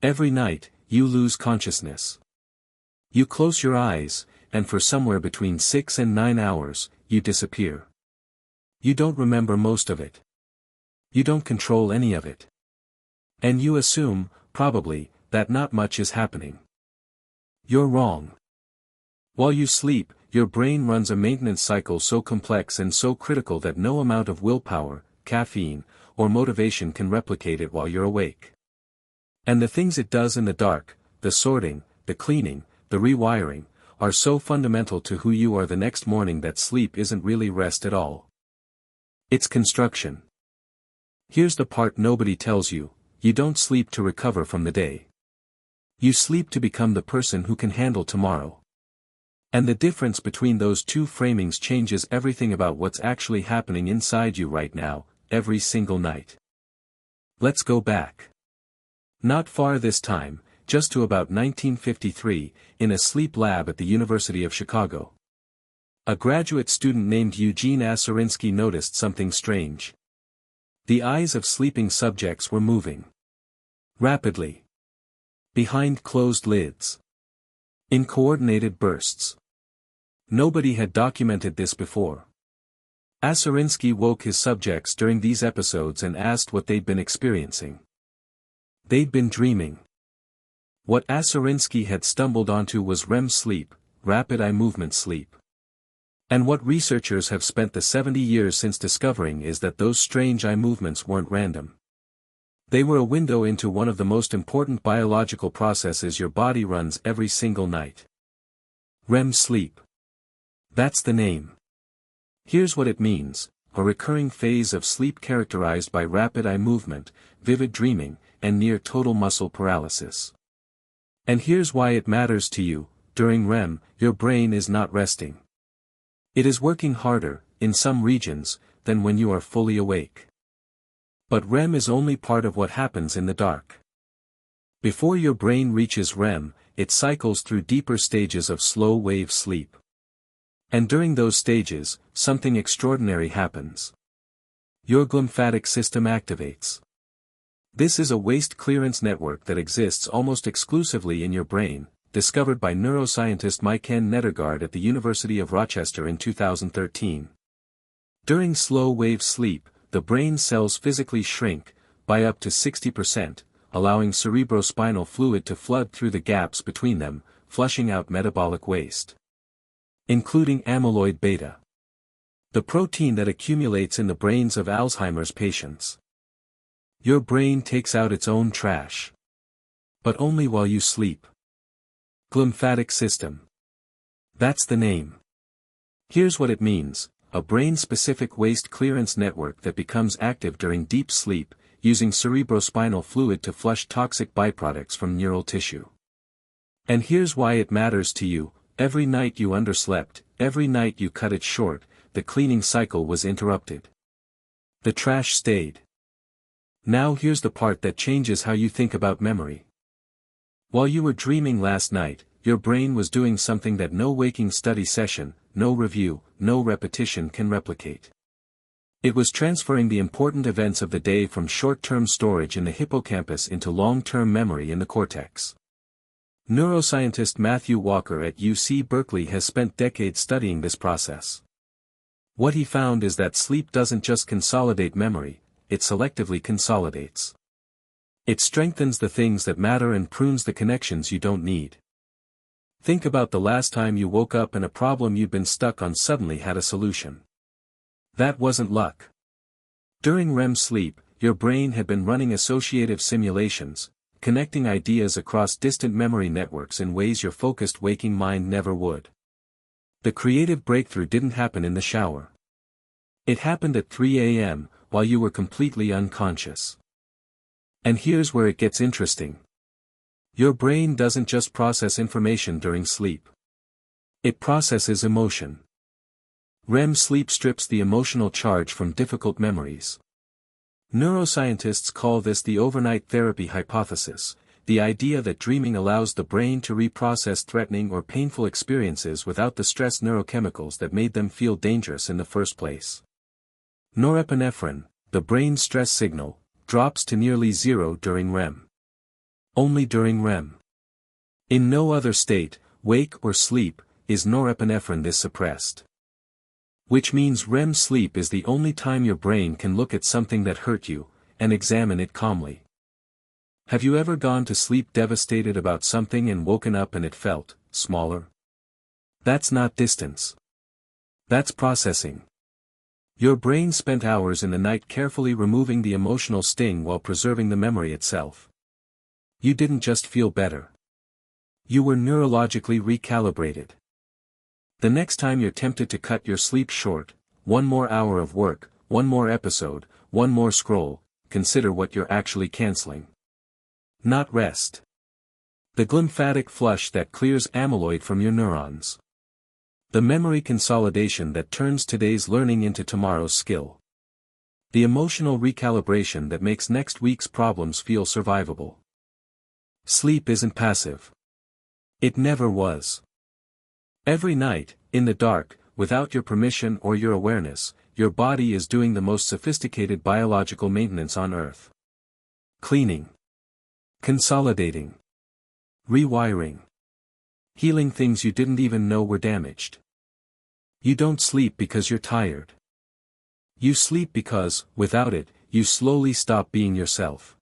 Every night, you lose consciousness. You close your eyes, and for somewhere between 6 and 9 hours, you disappear. You don't remember most of it. You don't control any of it. And you assume, probably, that not much is happening. You're wrong. While you sleep, your brain runs a maintenance cycle so complex and so critical that no amount of willpower, caffeine, or motivation can replicate it while you're awake. And the things it does in the dark, the sorting, the cleaning, the rewiring, are so fundamental to who you are the next morning that sleep isn't really rest at all. It's construction. Here's the part nobody tells you: you don't sleep to recover from the day. You sleep to become the person who can handle tomorrow. And the difference between those two framings changes everything about what's actually happening inside you right now, every single night. Let's go back. Not far this time, just to about 1953, in a sleep lab at the University of Chicago. A graduate student named Eugene Aserinsky noticed something strange. The eyes of sleeping subjects were moving. Rapidly. Behind closed lids. In coordinated bursts. Nobody had documented this before. Aserinsky woke his subjects during these episodes and asked what they'd been experiencing. They'd been dreaming. What Aserinsky had stumbled onto was REM sleep, rapid eye movement sleep. And what researchers have spent the 70 years since discovering is that those strange eye movements weren't random. They were a window into one of the most important biological processes your body runs every single night. REM sleep. That's the name. Here's what it means: a recurring phase of sleep characterized by rapid eye movement, vivid dreaming, and near total muscle paralysis. And here's why it matters to you: during REM, your brain is not resting. It is working harder, in some regions, than when you are fully awake. But REM is only part of what happens in the dark. Before your brain reaches REM, it cycles through deeper stages of slow-wave sleep. And during those stages, something extraordinary happens. Your glymphatic system activates. This is a waste clearance network that exists almost exclusively in your brain, discovered by neuroscientist Maiken Nedergaard at the University of Rochester in 2013. During slow-wave sleep, the brain cells physically shrink, by up to 60%, allowing cerebrospinal fluid to flood through the gaps between them, flushing out metabolic waste. Including amyloid beta. The protein that accumulates in the brains of Alzheimer's patients. Your brain takes out its own trash. But only while you sleep. Glymphatic system. That's the name. Here's what it means: a brain-specific waste clearance network that becomes active during deep sleep, using cerebrospinal fluid to flush toxic byproducts from neural tissue. And here's why it matters to you: every night you underslept, every night you cut it short, the cleaning cycle was interrupted. The trash stayed. Now here's the part that changes how you think about memory. While you were dreaming last night, your brain was doing something that no waking study session, no review, no repetition can replicate. It was transferring the important events of the day from short-term storage in the hippocampus into long-term memory in the cortex. Neuroscientist Matthew Walker at UC Berkeley has spent decades studying this process. What he found is that sleep doesn't just consolidate memory, it selectively consolidates. It strengthens the things that matter and prunes the connections you don't need. Think about the last time you woke up and a problem you'd been stuck on suddenly had a solution. That wasn't luck. During REM sleep, your brain had been running associative simulations, connecting ideas across distant memory networks in ways your focused waking mind never would. The creative breakthrough didn't happen in the shower. It happened at 3 a.m., while you were completely unconscious. And here's where it gets interesting. Your brain doesn't just process information during sleep. It processes emotion. REM sleep strips the emotional charge from difficult memories. Neuroscientists call this the overnight therapy hypothesis, the idea that dreaming allows the brain to reprocess threatening or painful experiences without the stress neurochemicals that made them feel dangerous in the first place. Norepinephrine, the brain's stress signal, drops to nearly zero during REM. Only during REM. In no other state, wake or sleep, is norepinephrine this suppressed. Which means REM sleep is the only time your brain can look at something that hurt you, and examine it calmly. Have you ever gone to sleep devastated about something and woken up and it felt smaller? That's not distance. That's processing. Your brain spent hours in the night carefully removing the emotional sting while preserving the memory itself. You didn't just feel better. You were neurologically recalibrated. The next time you're tempted to cut your sleep short, one more hour of work, one more episode, one more scroll, consider what you're actually canceling. Not rest. The glymphatic flush that clears amyloid from your neurons. The memory consolidation that turns today's learning into tomorrow's skill. The emotional recalibration that makes next week's problems feel survivable. Sleep isn't passive. It never was. Every night, in the dark, without your permission or your awareness, your body is doing the most sophisticated biological maintenance on Earth. Cleaning. Consolidating. Rewiring. Healing things you didn't even know were damaged. You don't sleep because you're tired. You sleep because, without it, you slowly stop being yourself.